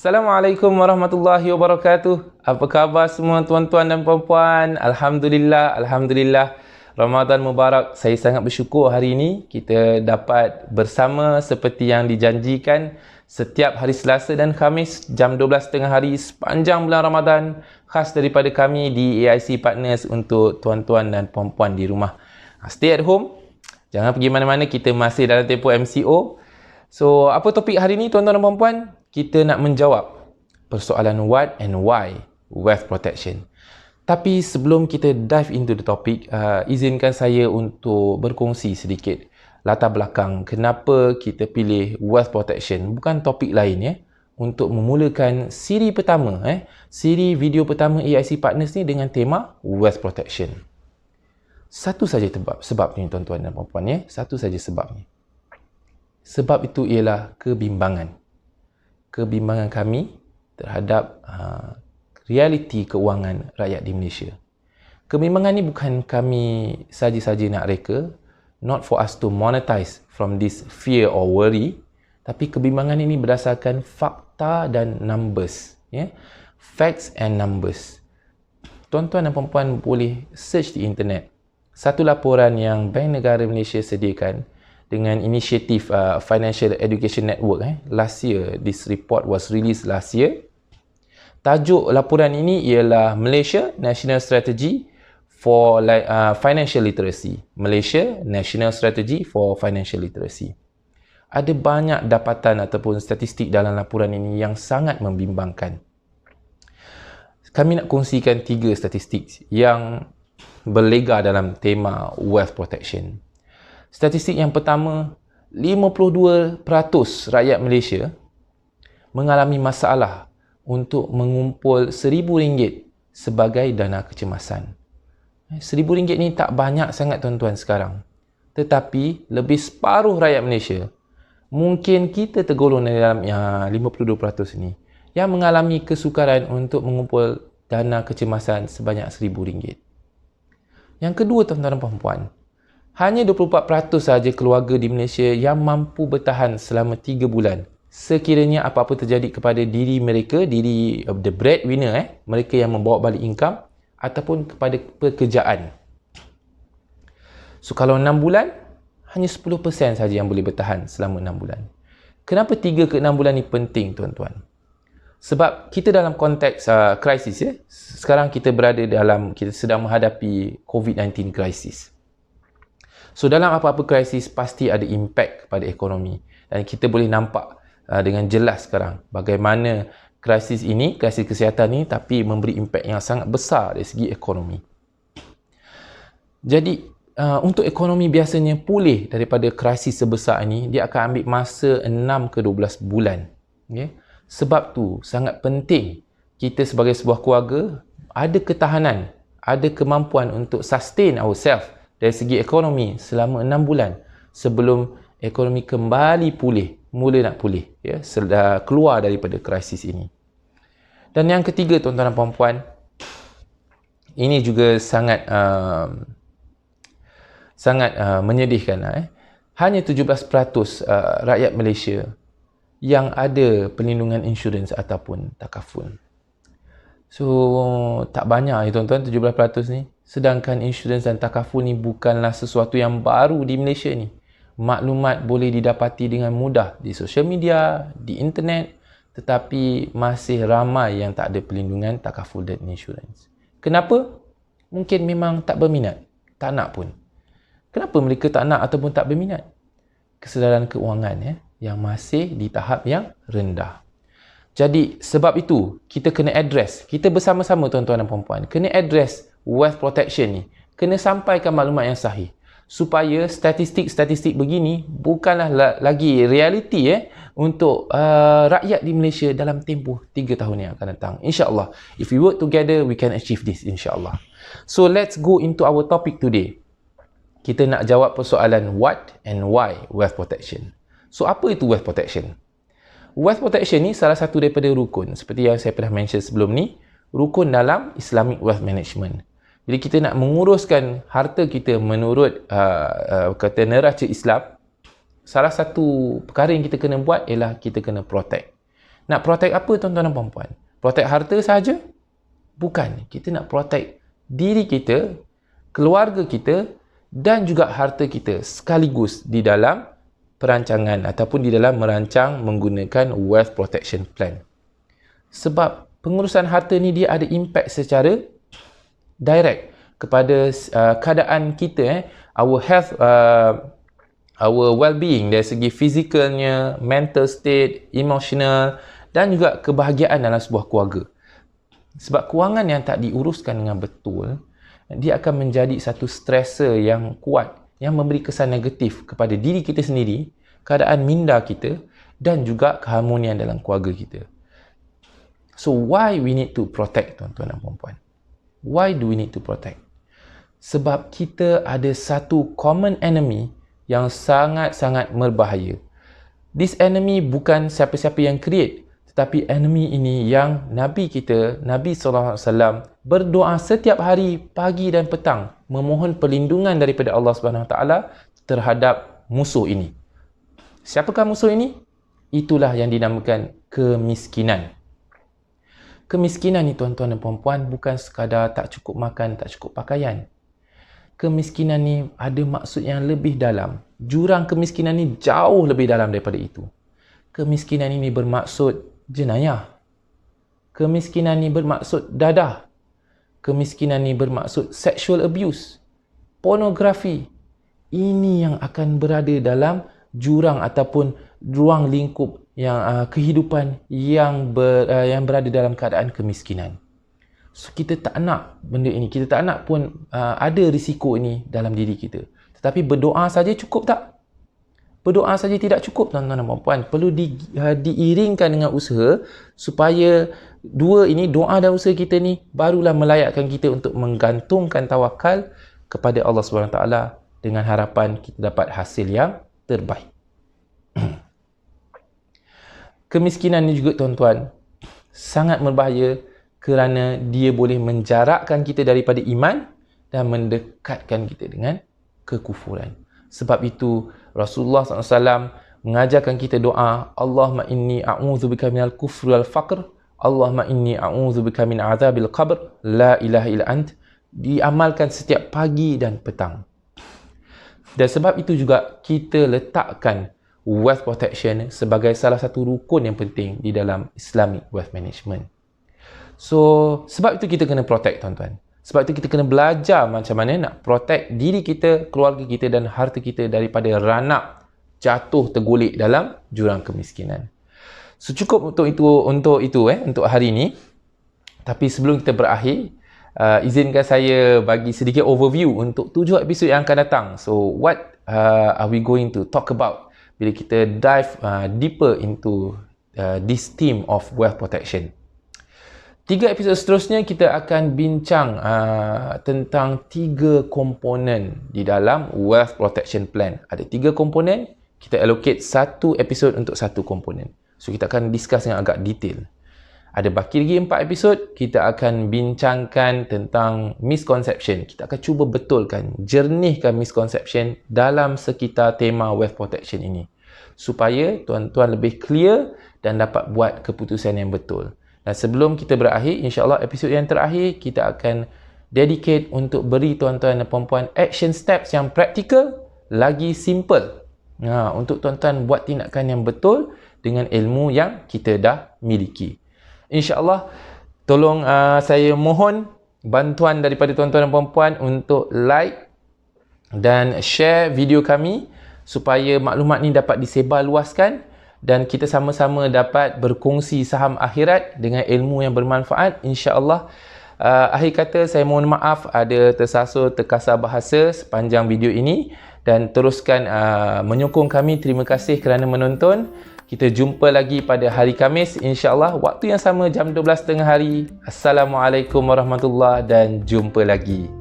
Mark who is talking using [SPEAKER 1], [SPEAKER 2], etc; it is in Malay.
[SPEAKER 1] Assalamualaikum warahmatullahi wabarakatuh. Apa khabar semua tuan-tuan dan puan-puan? Alhamdulillah. Ramadan Mubarak. Saya sangat bersyukur hari ini kita dapat bersama seperti yang dijanjikan setiap hari Selasa dan Khamis jam 12.30 hari sepanjang bulan Ramadan, khas daripada kami di AIC Partners untuk tuan-tuan dan puan-puan di rumah. Stay at home. Jangan pergi mana-mana, kita masih dalam tempoh MCO. So, apa topik hari ini tuan-tuan dan puan-puan? Kita nak menjawab persoalan what and why wealth protection. Tapi sebelum kita dive into the topic, izinkan saya untuk berkongsi sedikit latar belakang kenapa kita pilih wealth protection, bukan topik lain ya, untuk memulakan siri pertama, siri video pertama AIC Partners ni dengan tema wealth protection. Satu saja sebab ni tuan-tuan dan puan-puan ya, satu saja sebabnya. Sebab itu ialah kebimbangan kami terhadap realiti keuangan rakyat di Malaysia. Kebimbangan ni bukan kami saja-saja nak reka, not for us to monetize from this fear or worry, tapi kebimbangan ini berdasarkan fakta dan numbers, ya. Facts and numbers. Tuan-tuan dan puan-puan boleh search di internet. Satu laporan yang Bank Negara Malaysia sediakan dengan inisiatif Financial Education Network. Last year, this report was released last year. Tajuk laporan ini ialah Malaysia National Strategy for Financial Literacy. Malaysia National Strategy for Financial Literacy. Ada banyak dapatan ataupun statistik dalam laporan ini yang sangat membimbangkan. Kami nak kongsikan 3 statistik yang berlega dalam tema wealth protection. Statistik yang pertama, 52% rakyat Malaysia mengalami masalah untuk mengumpul RM1,000 sebagai dana kecemasan. RM1,000 ni tak banyak sangat tuan-tuan sekarang. Tetapi lebih separuh rakyat Malaysia, mungkin kita tergolong dalam 52% ni, yang mengalami kesukaran untuk mengumpul dana kecemasan sebanyak RM1,000. Yang kedua tuan-tuan dan puan-puan, hanya 24% sahaja keluarga di Malaysia yang mampu bertahan selama 3 bulan sekiranya apa-apa terjadi kepada diri mereka, diri the breadwinner, mereka yang membawa balik income, ataupun kepada pekerjaan. So kalau 6 bulan, hanya 10% sahaja yang boleh bertahan selama 6 bulan. Kenapa 3 ke 6 bulan ni penting tuan-tuan? Sebab kita dalam konteks krisis ya. Sekarang kita sedang menghadapi COVID-19 krisis. So dalam apa-apa krisis pasti ada impak kepada ekonomi, dan kita boleh nampak dengan jelas sekarang bagaimana krisis kesihatan ini tapi memberi impak yang sangat besar dari segi ekonomi. Jadi untuk ekonomi biasanya pulih daripada krisis sebesar ini, dia akan ambil masa 6 ke 12 bulan. Okay? Sebab tu sangat penting kita sebagai sebuah keluarga ada ketahanan, ada kemampuan untuk sustain ourselves dari segi ekonomi selama 6 bulan sebelum ekonomi kembali mula nak pulih ya, keluar daripada krisis ini. Dan yang ketiga tuan-tuan dan puan-puan, ini juga sangat menyedihkan. Hanya 17% rakyat Malaysia yang ada perlindungan insurans ataupun takaful. So tak banyak ya tuan-tuan, 17% ni. Sedangkan insurans dan takaful ni bukanlah sesuatu yang baru di Malaysia ni. Maklumat boleh didapati dengan mudah di social media, di internet, tetapi masih ramai yang tak ada perlindungan takaful dan insurans. Kenapa? Mungkin memang tak berminat, tak nak pun. Kenapa mereka tak nak ataupun tak berminat? Kesedaran keuangan yang masih di tahap yang rendah. Jadi sebab itu kita kena address, kita bersama-sama tuan-tuan dan puan-puan, kena address wealth protection ni, kena sampaikan maklumat yang sahih supaya statistik-statistik begini bukanlah lagi realiti untuk rakyat di Malaysia dalam tempoh 3 tahun yang akan datang. InsyaAllah, if we work together, we can achieve this insyaAllah. So let's go into our topic today. Kita nak jawab persoalan what and why wealth protection. So apa itu wealth protection? Wealth protection ni salah satu daripada rukun, seperti yang saya pernah mention sebelum ni, rukun dalam Islamic Wealth Management. Jadi kita nak menguruskan harta kita menurut kata neraca Islam, salah satu perkara yang kita kena buat ialah kita kena protect. Nak protect apa tuan-tuan dan puan-puan? Protect harta sahaja? Bukan. Kita nak protect diri kita, keluarga kita dan juga harta kita sekaligus di dalam perancangan ataupun di dalam merancang menggunakan wealth protection plan. Sebab pengurusan harta ni dia ada impact secara direct kepada keadaan kita, our health, our well-being dari segi fizikalnya, mental state, emotional dan juga kebahagiaan dalam sebuah keluarga. Sebab kewangan yang tak diuruskan dengan betul, dia akan menjadi satu stressor yang kuat yang memberi kesan negatif kepada diri kita sendiri, keadaan minda kita dan juga keharmonian dalam keluarga kita. So why we need to protect, tuan-tuan dan puan-puan? Why do we need to protect? Sebab kita ada satu common enemy yang sangat-sangat berbahaya. This enemy bukan siapa-siapa yang create, tetapi enemy ini yang Nabi kita, Nabi SAW berdoa setiap hari, pagi dan petang, memohon perlindungan daripada Allah SWT terhadap musuh ini. Siapakah musuh ini? Itulah yang dinamakan kemiskinan. Kemiskinan ni tuan-tuan dan puan-puan bukan sekadar tak cukup makan, tak cukup pakaian. Kemiskinan ni ada maksud yang lebih dalam. Jurang kemiskinan ni jauh lebih dalam daripada itu. Kemiskinan ini bermaksud jenayah. Kemiskinan ni bermaksud dadah. Kemiskinan ni bermaksud sexual abuse, pornografi. Ini yang akan berada dalam jurang ataupun ruang lingkup yang kehidupan yang berada dalam keadaan kemiskinan. So, kita tak nak benda ini. Kita tak nak pun ada risiko ini dalam diri kita. Tetapi berdoa saja cukup tak? Berdoa saja tidak cukup, tuan-tuan dan puan-puan. Perlu diiringkan dengan usaha supaya dua ini, doa dan usaha kita ni, barulah melayakkan kita untuk menggantungkan tawakal kepada Allah SWT dengan harapan kita dapat hasil yang terbaik. Kemiskinan ni juga, tuan-tuan, sangat berbahaya kerana dia boleh menjarakkan kita daripada iman dan mendekatkan kita dengan kekufuran. Sebab itu Rasulullah SAW mengajarkan kita doa, Allahumma inni a'udzubika minal kufri wal faqr, Allahumma inni a'udzubika min azabil qabr, la ilaha illa ant. Diamalkan setiap pagi dan petang. Dan sebab itu juga kita letakkan wealth protection sebagai salah satu rukun yang penting di dalam Islamic wealth management. So, sebab itu kita kena protect, tuan-tuan. Sebab itu kita kena belajar macam mana nak protect diri kita, keluarga kita dan harta kita daripada ranak jatuh tergolek dalam jurang kemiskinan. So, cukup untuk hari ini. Tapi sebelum kita berakhir, izinkan saya bagi sedikit overview untuk 7 episod yang akan datang. So, what are we going to talk about bila kita dive deeper into this theme of wealth protection? 3 episod seterusnya kita akan bincang tentang 3 komponen di dalam wealth protection plan. Ada 3 komponen, kita allocate 1 episod untuk 1 komponen. So kita akan discuss yang agak detail. Ada baki lagi 4 episod, kita akan bincangkan tentang misconception. Kita akan cuba betulkan, jernihkan misconception dalam sekitar tema wealth protection ini. Supaya tuan-tuan lebih clear dan dapat buat keputusan yang betul. Dan sebelum kita berakhir, insyaAllah episod yang terakhir kita akan dedicate untuk beri tuan-tuan dan puan-puan action steps yang praktikal lagi simple. Untuk tuan-tuan buat tindakan yang betul dengan ilmu yang kita dah miliki. InsyaAllah, tolong saya mohon bantuan daripada tuan-tuan dan puan-puan untuk like dan share video kami supaya maklumat ni dapat disebarluaskan dan kita sama-sama dapat berkongsi saham akhirat dengan ilmu yang bermanfaat, insya-Allah. Akhir kata, saya mohon maaf ada tersasul terkasar bahasa sepanjang video ini dan teruskan menyokong kami. Terima kasih kerana menonton. Kita jumpa lagi pada hari Khamis, insya-Allah, waktu yang sama jam 12 tengah hari. Assalamualaikum warahmatullahi dan jumpa lagi.